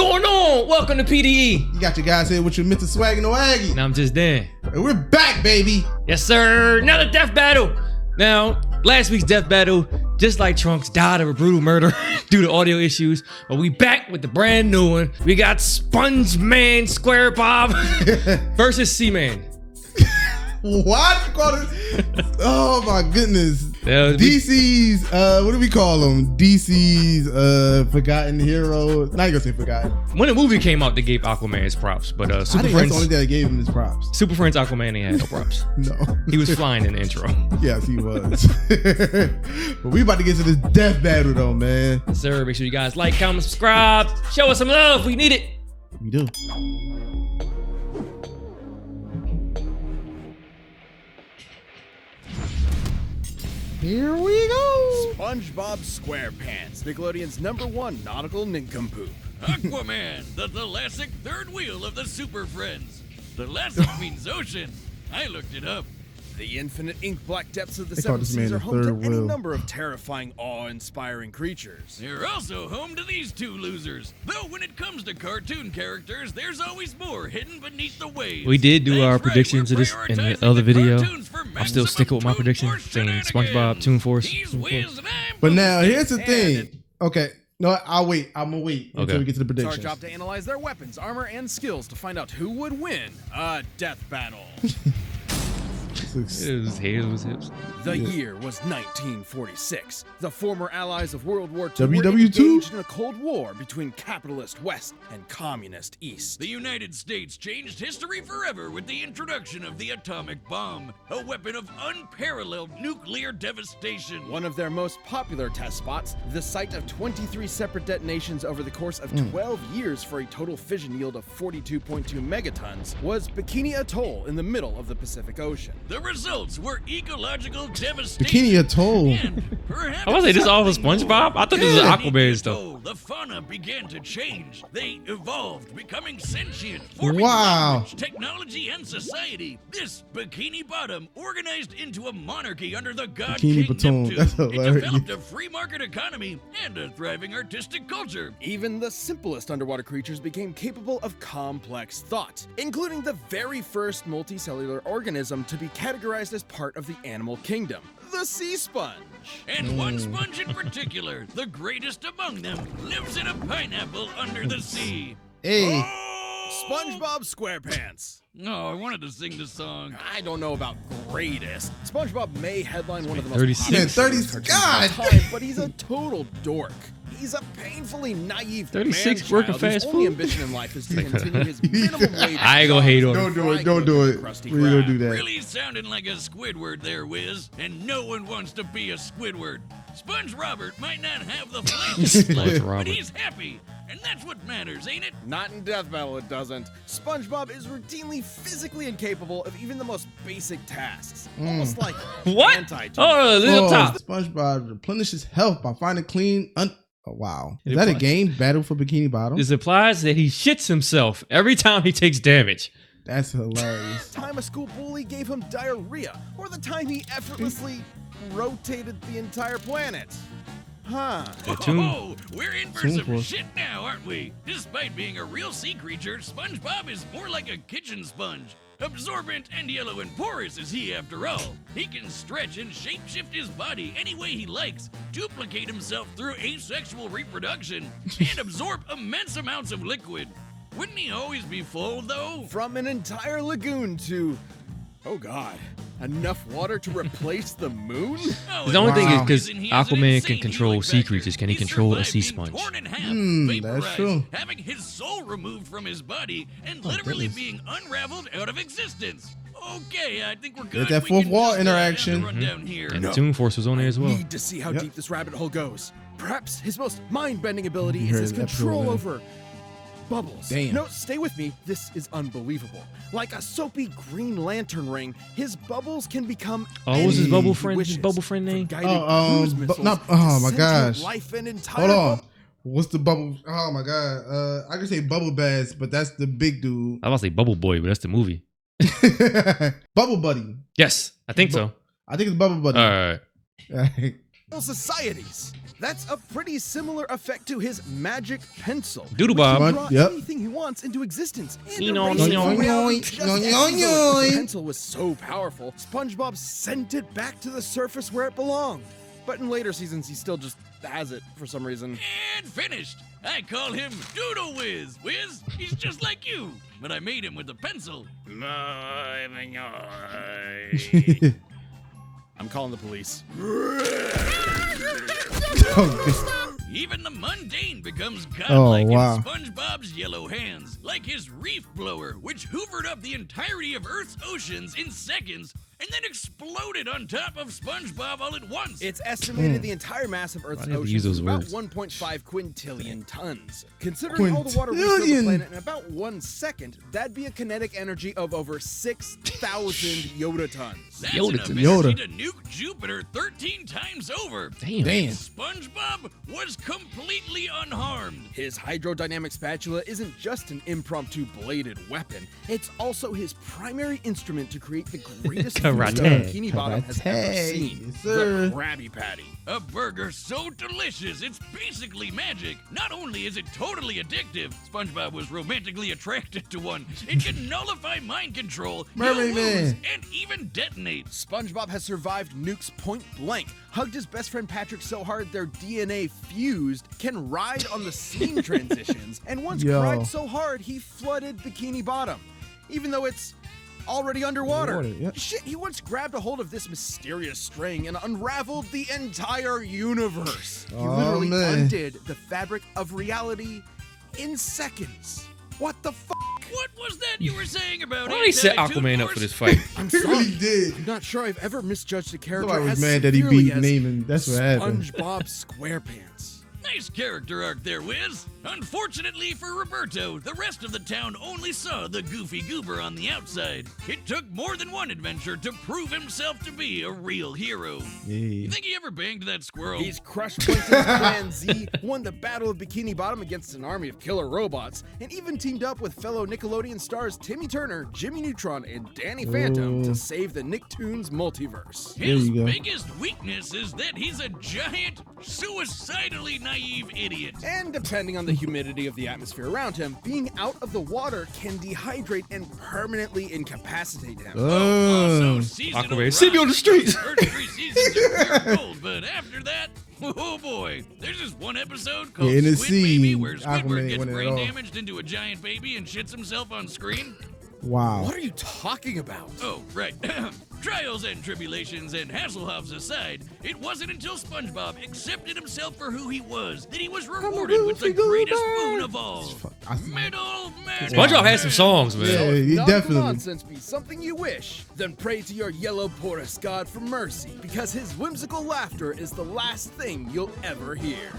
going on? Welcome to PDE. You got your guys here with your Mr. Swag and Waggy. Now I'm just Dan. And we're back, baby. Yes, sir. Another death battle. Now, last week's death battle, just like Trunks, died of a brutal murder due to audio issues. But we back with the brand new one. We got SpongeMan SquareBob versus Seaman. What? You call this? Oh my goodness. DC's what do we call them? DC's forgotten hero. Not gonna say forgotten. When the movie came out, they gave Aquaman his props, but Super Friends, that's the only thing that gave him his props. Super Friends Aquaman, he had no props. No, he was flying in the intro. Yes, he was. But we about to get to this death battle though, man. Yes, sir. Make sure you guys like, comment, subscribe, show us some love. We need it. We do. Here we go. SpongeBob SquarePants, Nickelodeon's #1 nautical nincompoop. Aquaman, the thalassic third wheel of the Super Friends. Thalassic means ocean. I looked it up. The infinite ink-black depths of the They call seven this seas man are the home to third any wheel. number of terrifying, awe-inspiring creatures. They're also home to these two losers. Though when it comes to cartoon characters, there's always more hidden beneath the waves. We did do our That's right, predictions of we're this in the prioritizing other the video. cartoons for I'm still maximum sticking with my Toon prediction, Force saying shenanigans. SpongeBob, Toon Force. He's Wiz and I'm But now here's the Bussiness. thing. Okay. No, I'll wait. I'm gonna wait until we get to the It's our predictions. job to analyze their weapons, armor, and skills to find out who would win a death battle. His hips. The year was 1946. The former allies of World War II were WW2? engaged in a Cold War between capitalist West and communist East. The United States changed history forever with the introduction of the atomic bomb, a weapon of unparalleled nuclear devastation. One of their most popular test spots, the site of 23 separate detonations over the course of 12 years for a total fission yield of 42.2 megatons, was Bikini Atoll in the middle of the Pacific Ocean. The results were ecological devastation. Bikini Atoll. And perhaps I was like, this is all for something SpongeBob? more. I thought this was In Aquaman Bikini stuff. Atoll, the fauna began to change. They evolved, becoming sentient, forming Wow. language, technology, and society. This Bikini Bottom organized into a monarchy under the god Bikini King Bottom. Neptune. That's It hilarious. developed a free market economy and a thriving artistic culture. Even the simplest underwater creatures became capable of complex thought, including the very first multicellular organism to be categorized as part of the animal kingdom, the sea sponge. And one sponge in particular, the greatest among them, lives in a pineapple under the sea. Hey. SpongeBob SquarePants. No, I wanted to sing the song. I don't know about greatest. SpongeBob may headline one of the most 36. popular Man, 30 cartoons God. of all time, but he's a total dork. He's a painfully naive 36 man-child working whose fast only food? ambition in life is to continue his minimum wage. I ain't gonna hate on Don't do it. Don't do it. Crusty We don't crab. do that. Really sounding like a Squidward there, Wiz. And no one wants to be a Squidward. Sponge Robert might not have the flash, Sponge but Robert. he's happy. And that's what matters, ain't it? Not in Death Battle, it doesn't. SpongeBob is routinely physically incapable of even the most basic tasks. Almost like What? anti-Toon. Oh, little top. SpongeBob replenishes health by finding clean. Oh, wow. Is It that a applies. game? Battle for Bikini Bottom? This implies that he shits himself every time he takes damage. That's hilarious. Time a school bully gave him diarrhea, or the time he effortlessly rotated the entire planet. Huh. Oh, we're in for Toon some Force. shit now, aren't we? Despite being a real sea creature, SpongeBob is more like a kitchen sponge. Absorbent and yellow and porous is he after all. He can stretch and shapeshift his body any way he likes, duplicate himself through asexual reproduction, and absorb immense amounts of liquid. Wouldn't he always be full, though? From an entire lagoon to, oh god, enough water to replace the moon? The only thing is Wow. because He has an Aquaman insane can control healing sea factor. creatures. Can he He control a survived sea being sponge? torn in half, That's vaporized, true. having his soul removed from his body, and literally goodness. being unraveled out of existence. Okay, I think we're Get good. that We fourth can wall just, interaction. end the rundown here. And the Toon Force was on there as well. Need to see how Yep. deep this rabbit hole goes. Perhaps his most mind-bending ability You is heard his that control episode, over bubbles. Damn. No, stay with me. This is unbelievable. Like a soapy Green Lantern ring, his bubbles can become. Oh, what was his anything bubble he friend? His wishes, bubble friend from name? guided Oh, cruise bu- missiles not- to oh my sentient gosh. Life and entire Hold on. bub- What's the bubble? Oh my god. I can say Bubble Bass, but that's the big dude. I was about to say Bubble Boy, but that's the movie. Bubble Buddy. Yes, I think so. I think it's Bubble Buddy. All right. societies. That's a pretty similar effect to his magic pencil. Doodle Bob. Brought Yep. anything he wants into existence. And Yoink, erased yoink, reality yoink, just yoink, excellent. yoink. The pencil was so powerful, SpongeBob sent it back to the surface where it belonged. But in later seasons, he still just has it for some reason. And finished. I call him Doodle Whiz. Whiz, he's just like you, but I made him with a pencil. I'm calling the police. Even the mundane becomes godlike wow. in SpongeBob's yellow hands, like his reef blower, which hoovered up the entirety of Earth's oceans in seconds and then exploded on top of SpongeBob all at once. It's estimated the entire mass of Earth's Why do you have to oceans use is those about words? 1.5 quintillion tons. Considering all the water we fill the Quintillion. planet in about 1 second, that'd be a kinetic energy of over 6,000 Yoda tons. That's Yoda enough to energy to nuke Jupiter 13 times over. Damn. SpongeBob was completely unharmed. His hydrodynamic spatula isn't just an impromptu bladed weapon, it's also his primary instrument to create the greatest food Karate. that Bikini Bottom has ever Karate, seen, sir. the Krabby Patty. A burger so delicious, it's basically magic. Not only is it totally addictive, SpongeBob was romantically attracted to one. It can nullify mind control, heal Mermaid Man. wounds, and even detonate. SpongeBob has survived nukes point blank, hugged his best friend Patrick so hard their DNA fused, can ride on the scene transitions, and once Yo. cried so hard he flooded Bikini Bottom, even though it's already underwater. Yep. Shit, he once grabbed a hold of this mysterious string and unraveled the entire universe. He Oh, literally man. undid the fabric of reality in seconds. What the fuck? What was that you were saying about Why he set anti-tooth Aquaman up force? for this fight? I'm He sorry. really did. I'm not sure I've ever misjudged a character Somebody was as mad that he severely beat as naming. That's what happened. SpongeBob SquarePants. Nice character arc there, Wiz. Unfortunately for Roberto, the rest of the town only saw the goofy goober on the outside. It took more than one adventure to prove himself to be a real hero. Yeah. You think he ever banged that squirrel? He's crushed Plankton's Plan Z, won the Battle of Bikini Bottom against an army of killer robots, and even teamed up with fellow Nickelodeon stars Timmy Turner, Jimmy Neutron, and Danny Phantom to save the Nicktoons multiverse. His you go. biggest weakness is that he's a giant, suicidally naive idiot. And depending on the humidity of the atmosphere around him, being out of the water can dehydrate and permanently incapacitate him. Also, season Aquaman, of see me on the Rock. streets. First 3 seasons are pure gold, but after that, oh boy, there's this one episode called Yeah, in the Squid Baby scene, where Aquaman Squidward ain't gets winning at brain all. damaged into a giant baby and shits himself on screen. Wow. What are you talking about? Oh, right. Trials and tribulations and Hasselhoffs aside, it wasn't until SpongeBob accepted himself for who he was that he was rewarded with the goofy greatest goober. boon of all. Medal. SpongeBob has some songs, man. Yeah, he Not definitely. nonsense be something you wish, then pray to your yellow porous god for mercy, because his whimsical laughter is the last thing you'll ever hear.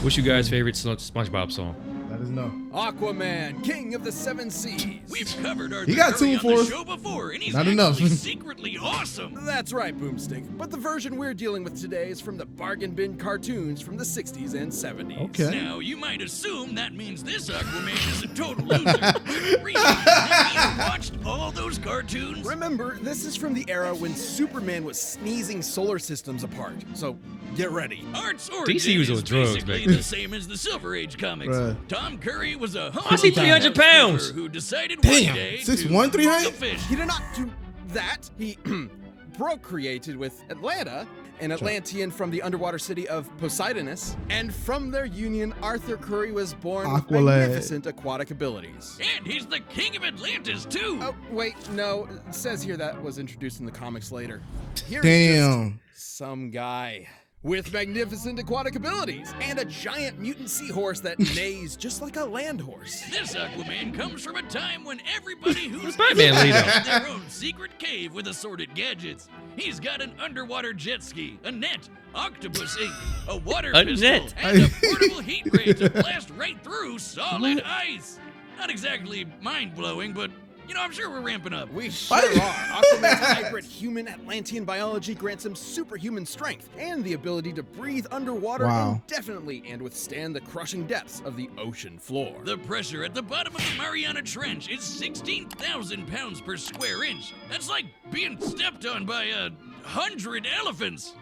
What's your guys' favorite SpongeBob song? Let us know. Aquaman, king of the seven seas. We've covered Arthur He got Curry two on the for us. show before, and he's Not actually enough. secretly awesome. That's right, Boomstick. But the version we're dealing with today is from the bargain bin cartoons from the 60s and 70s. Okay. Now, you might assume that means this Aquaman is a total loser. But really, have you watched all those cartoons? Remember, this is from the era when Superman was sneezing solar systems apart. So, get ready. Art's origin DC was is on drugs, basically man. the same as the Silver Age comics. Bruh. Tom Curry was a Why's he 300 pounds? who decided Damn, one day 6'1", to 300? cook a fish. He did not do that. He procreated with Atlanta, an Atlantean from the underwater city of Poseidonis, and from their union, Arthur Curry was born with Aqualad. magnificent aquatic abilities. And he's the king of Atlantis, too. Oh, wait, no. It says here that was introduced in the comics later. Here's Damn. just some guy with magnificent aquatic abilities and a giant mutant seahorse that neighs just like a land horse. This Aquaman comes from a time when everybody who's Batman lead up? had their own secret cave with assorted gadgets. He's got an underwater jet ski, a net, octopus ink, a water A pistol, net. and a portable heat ray to blast right through solid ice. Not exactly mind-blowing, but, you know, I'm sure we're ramping up. We sure are. Aquaman's hybrid human Atlantean biology grants him superhuman strength and the ability to breathe underwater Wow. indefinitely and withstand the crushing depths of the ocean floor. The pressure at the bottom of the Mariana Trench is 16,000 pounds per square inch. That's like being stepped on by 100 elephants.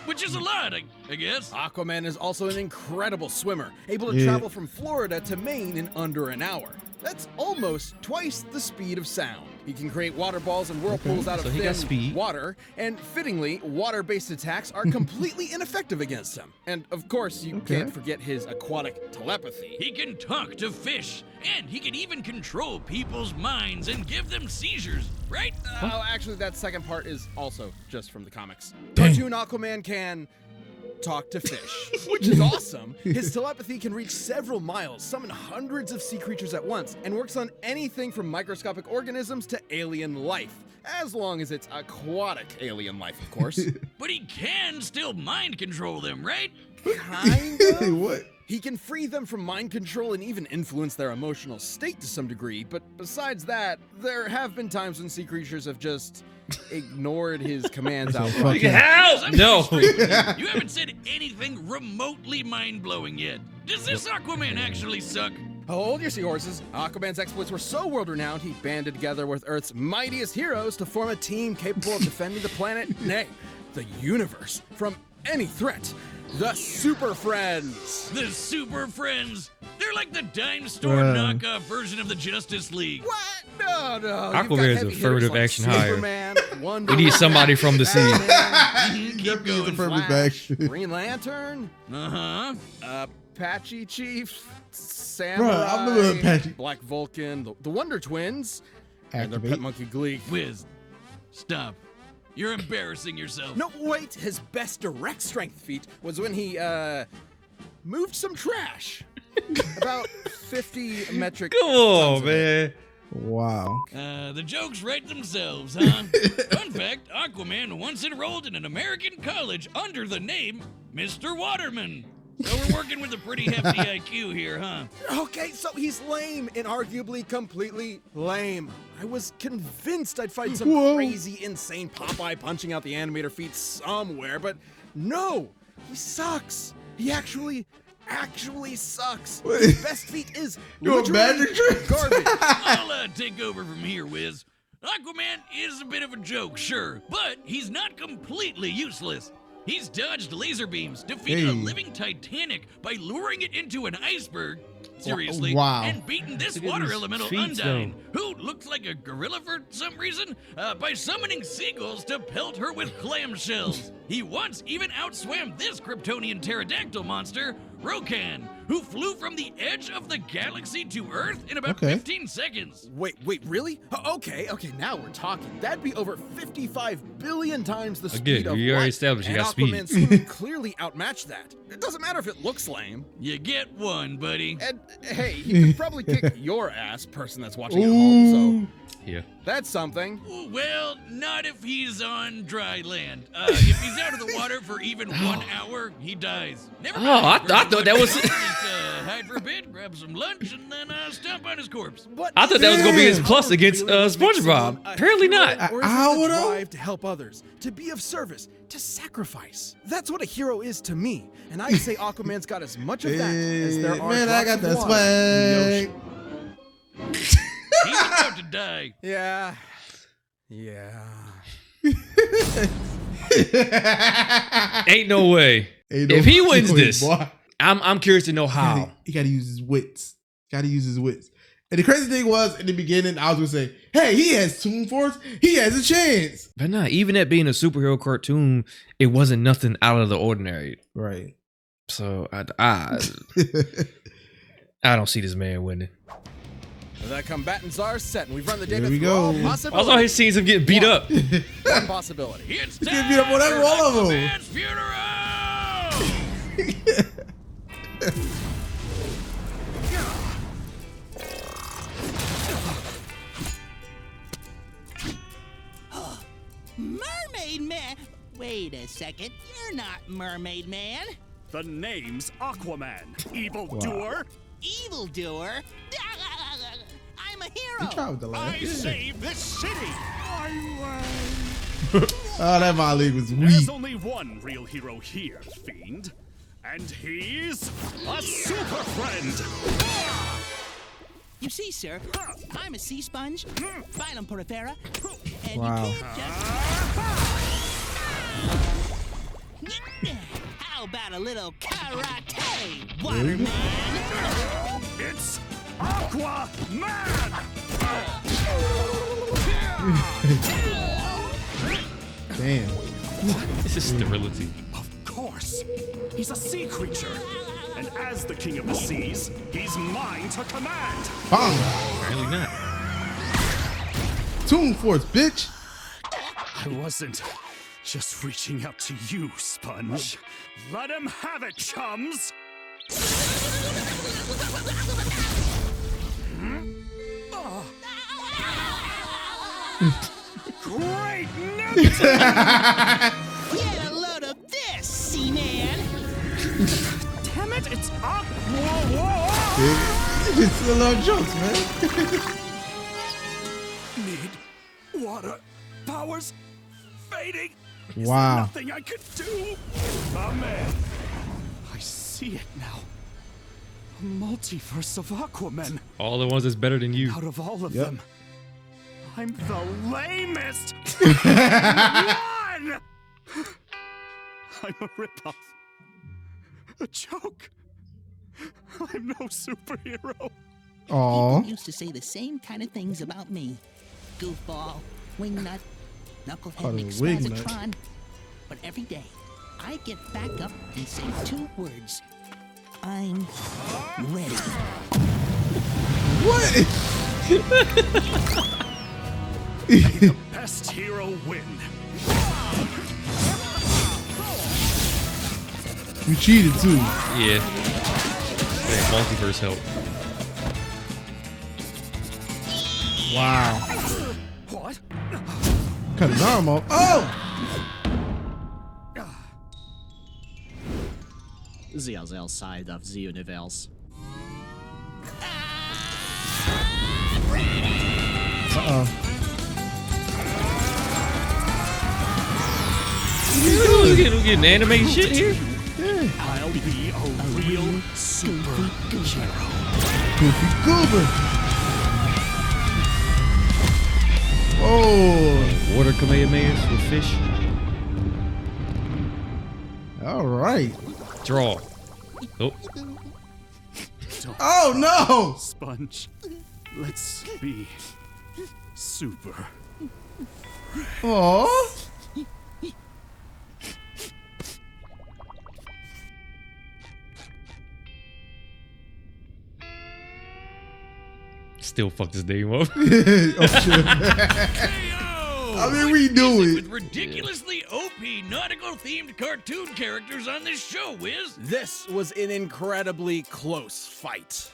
which is a lot, I guess. Aquaman is also an incredible swimmer, able to travel from Florida to Maine in under an hour. That's almost twice the speed of sound. He can create water balls and whirlpools out of thin water, and fittingly, water-based attacks are completely ineffective against him. And of course, you can't forget his aquatic telepathy. He can talk to fish, and he can even control people's minds and give them seizures, right? Oh, actually, that second part is also just from the comics. Cartoon Aquaman can talk to fish, which is awesome. His telepathy can reach several miles, summon hundreds of sea creatures at once, and works on anything from microscopic organisms to alien life. As long as it's aquatic alien life, of course. But he can still mind control them, right? Kind of. What? He can free them from mind control and even influence their emotional state to some degree, but besides that, there have been times when sea creatures have just ignored his commands outright. Help! No. You haven't said anything remotely mind-blowing yet. Does this Aquaman actually suck? Hold your seahorses. Aquaman's exploits were so world-renowned, he banded together with Earth's mightiest heroes to form a team capable of defending the planet, nay, the universe, from any threat. The Super Friends. The Super Friends? They're like the dime store knockoff version of the Justice League. What? No. Aquaman's affirmative action hire. We We need somebody from the sea. Keep going. Flash, Green Lantern, Uh-huh. Apache Chief, Bro, Samurai, I remember Apache. Black Vulcan, the Wonder Twins, and their pet monkey Gleek. Wiz, stop. You're embarrassing yourself. No, wait, his best direct strength feat was when he, moved some trash. About 50 metric Come on, man. Wow. The jokes write themselves, huh? Fun fact, Aquaman once enrolled in an American college under the name Mr. Waterman. So we're working with a pretty hefty IQ here, huh? Okay, so he's lame, inarguably completely lame. I was convinced I'd find some crazy, insane Popeye punching out the animator feat somewhere, but no, he sucks. He actually sucks. His best feat is literally garbage. I'll take over from here, Wiz. Aquaman is a bit of a joke, sure, but he's not completely useless. He's dodged laser beams, defeated a living Titanic by luring it into an iceberg, seriously, and beaten this water elemental Undyne, who looks like a gorilla for some reason, by summoning seagulls to pelt her with clamshells. He once even outswam this Kryptonian pterodactyl monster, Rokan, who flew from the edge of the galaxy to Earth in about 15 seconds. Wait, really? Okay, now we're talking. That'd be over 55 billion times the speed of light. You already established you got speed. And Aquaman clearly outmatched that. It doesn't matter if it looks lame. You get one, buddy. And hey, he could probably kick your ass, person that's watching at home, so... Yeah. That's something. Well, not if he's on dry land. If he's out of the water for even 1 hour, he dies. Never mind. I thought that was... Just hide for a bit, grab some lunch, and then stomp on his corpse. I thought that was going to be his plus against SpongeBob. Apparently not. Or is it the drive to help others, to be of service, to sacrifice? That's what a hero is to me. And I'd say Aquaman's got as much of that as there are Man, I got that drops of water in the swag. ocean. He's about to die. Yeah. Ain't no way. If he wins this, I'm curious to know how. He got to use his wits. And the crazy thing was, in the beginning, I was going to say, hey, he has Toon Force. He has a chance. But nah, even at being a superhero cartoon, it wasn't nothing out of the ordinary. Right. So I don't see this man winning. The combatants are set, and we've run the Here data we through go. all I possibilities. saw his scenes of getting beat up. One possibility. It's He time get beat up on every for one of them. Aquaman's funeral! Mermaid Man? Wait a second, you're not Mermaid Man. The name's Aquaman, evildoer. Evildoer? I'm a hero. You tried with the laugh. I saved this city. Oh, that my league was weak. There's only one real hero here, Fiend. And he's a super friend. You see, sir, I'm a sea sponge, phylum porifera, and Wow. you can't just... How about a little karate, Waterman? It's Aquaman! Damn. This is sterility. Of course. He's a sea creature. And as the king of the seas, he's mine to command. Bang. Apparently not. Toon Force, bitch. I wasn't just reaching out to you, Sponge. Let him have it, chums! Great news! Get a load of this, Seaman. Damn it, it's up! Whoa! It's a lot of jokes, man. Need water. Powers fading. Is there Wow. nothing I could do? Oh, man. I see it now. A multiverse of Aquaman. All the ones that's better than you. Out of all of Yep. them, I'm the lamest one! I'm a ripoff. A joke. I'm no superhero. Aw. People used to say the same kind of things about me. Goofball, wingnut, knucklehead, Called a wingnut. McSpazatron. But every day, I get back up and say 2 words. I'm ready. What? The best hero win. You cheated too. Yeah. That multiverse help. Wow. What? Cut his arm off. Oh! The other side of the universe. Uh-oh. We getting animated shit here. I'll be a real superhero. Goofy Goober. Oh. Water Kamehamehas with fish. All right. Draw. Oh. Oh, no. Sponge, let's be super. Aw. Still fucked his name up. Oh, shit. I mean, we do it. With ridiculously OP nautical-themed cartoon characters on this show, Wiz. This was an incredibly close fight.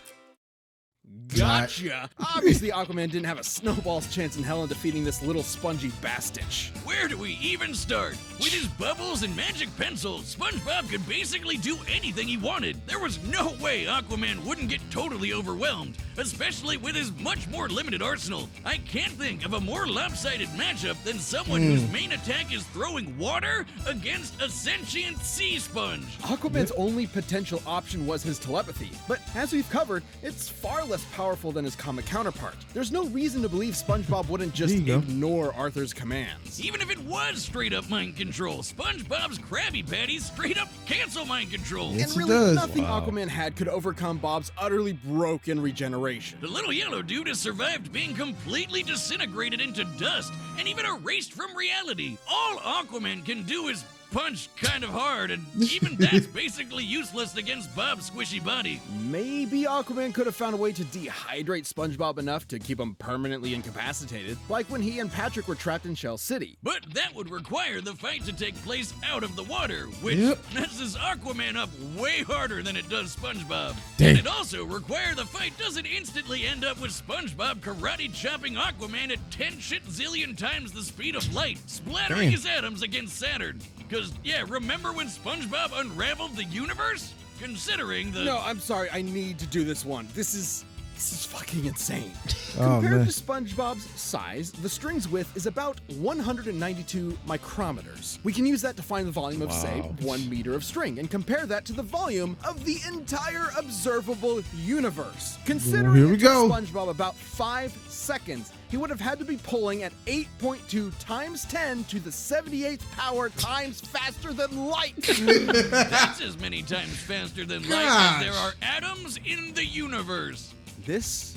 Gotcha! Obviously, Aquaman didn't have a snowball's chance in hell in defeating this little spongy bastich. Where do we even start? With his bubbles and magic pencils, SpongeBob could basically do anything he wanted. There was no way Aquaman wouldn't get totally overwhelmed, especially with his much more limited arsenal. I can't think of a more lopsided matchup than someone whose main attack is throwing water against a sentient sea sponge. Aquaman's only potential option was his telepathy, but as we've covered, it's far less powerful than his comic counterpart. There's no reason to believe SpongeBob wouldn't just There you go. ignore Arthur's commands. Even if it was straight up mind control, SpongeBob's Krabby Patties straight up cancel mind control. Yes, And it really, does. nothing Wow. Aquaman had could overcome Bob's utterly broken regeneration. The little yellow dude has survived being completely disintegrated into dust and even erased from reality. All Aquaman can do is punch kind of hard, and even that's basically useless against Bob's squishy body. Maybe Aquaman could have found a way to dehydrate SpongeBob enough to keep him permanently incapacitated, like when he and Patrick were trapped in Shell City. But that would require the fight to take place out of the water, which Yep. messes Aquaman up way harder than it does SpongeBob. Dang. And it also require the fight doesn't instantly end up with SpongeBob karate chopping Aquaman at 10 shit zillion times the speed of light, splattering Damn. his atoms against Saturn. Cause yeah, remember when SpongeBob unraveled the universe? Considering the No, I'm sorry, I need to do this one. This is This is fucking insane. Oh, Compared man. to SpongeBob's size, the string's width is about 192 micrometers. We can use that to find the volume of, say, 1 meter of string and compare that to the volume of the entire observable universe. Considering Here we it took go. SpongeBob about 5 seconds, he would have had to be pulling at 8.2 times 10 to the 78th power times faster than light. That's as many times faster than light as there are atoms in the universe. This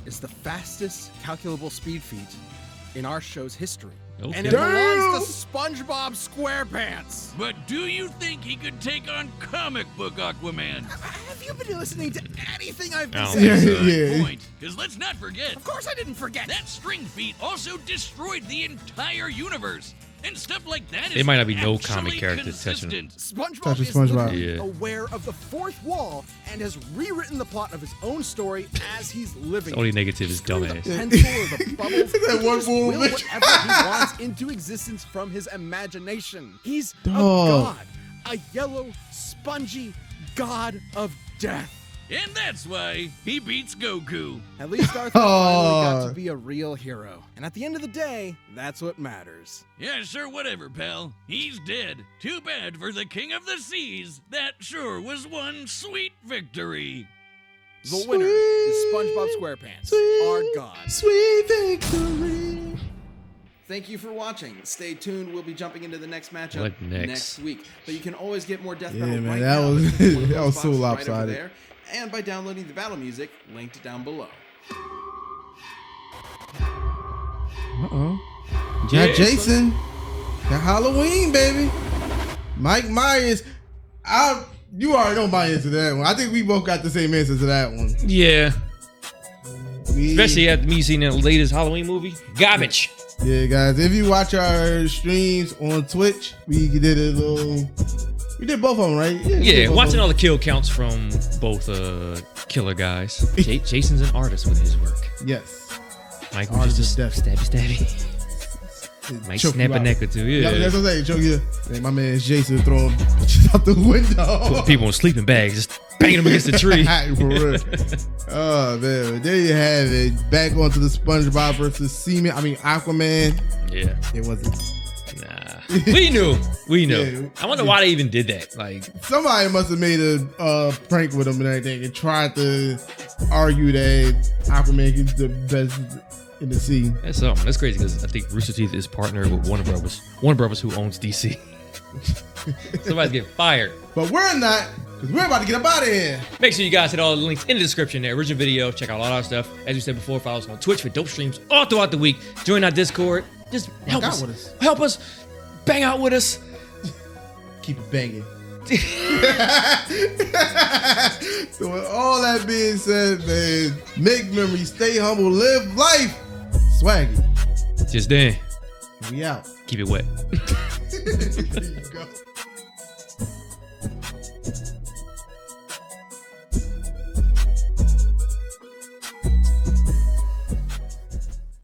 is the fastest calculable speed feat in our show's history. Okay. And it belongs to SpongeBob SquarePants. But do you think he could take on comic book Aquaman? Have you been listening to anything I've been Oh. saying? Yeah. Point. Because let's not forget, Of course I didn't forget. that string feat also destroyed the entire universe. And stuff like that is There might not be no actually comic characters touching consistent. SpongeBob Touch is SpongeBob. literally Yeah. aware of the fourth wall and has rewritten the plot of his own story as he's living. Only it. negative is Screw the dumbass. pencil or the bubbles. That He can one just more will bitch. whatever he wants into existence from his imagination. He's a Dog. god, a yellow, spongy god of death. And that's why he beats Goku. At least Arthur finally got Oh. to be a real hero. And at the end of the day, that's what matters. Yeah, sure, whatever, pal. He's dead. Too bad for the King of the Seas. That sure was one sweet victory. The winner is SpongeBob SquarePants, our god. Sweet victory. Thank you for watching. Stay tuned. We'll be jumping into the next matchup What next? week. But you can always get more Death Yeah, Battle man, right that now. was- by clicking one of that those was so boxes right over lopsided. there, and by downloading the battle music linked down below. Uh-oh. Got Jason. Got Halloween, baby. Mike Myers. You already know my answer to that one. I think we both got the same answer to that one. Yeah. Especially after me seeing the latest Halloween movie. Garbage. Yeah, guys. If you watch our streams on Twitch, we did a little. We did both of them, right? we did Yeah, both of watching them. all the kill counts from both killer guys. Jason's an artist with his work. Yes. Mike was Artist just a of stabby. Might Choke snap you a out. neck or two. Yeah, Yeah. that's what I'm saying. Choke you. Man, my man Jason throwing bitches out the window. Put people in sleeping bags, just banging them against the tree. For real. Oh man, there you have it. Back onto the SpongeBob versus Aquaman. Yeah. It wasn't. Nah. We knew. Yeah. I wonder why they even did that. Like, Somebody must have made a prank with him and everything, and tried to argue that Aquaman is the best in the sea. that's something. That's crazy because I think Rooster Teeth is partnered with Warner Brothers. Warner Brothers, who owns DC. Somebody's getting fired. But we're not, because we're about to get up out of here. Make sure you guys hit all the links in the description there. Original video. Check out all our stuff. As we said before, follow us on Twitch for dope streams all throughout the week. Join our Discord. Just help out us. with us. Help us. Bang out with us. Keep it banging. So with all that being said, man, make memories, stay humble, live life. Swaggy. Just then, We out. keep it wet. There you go.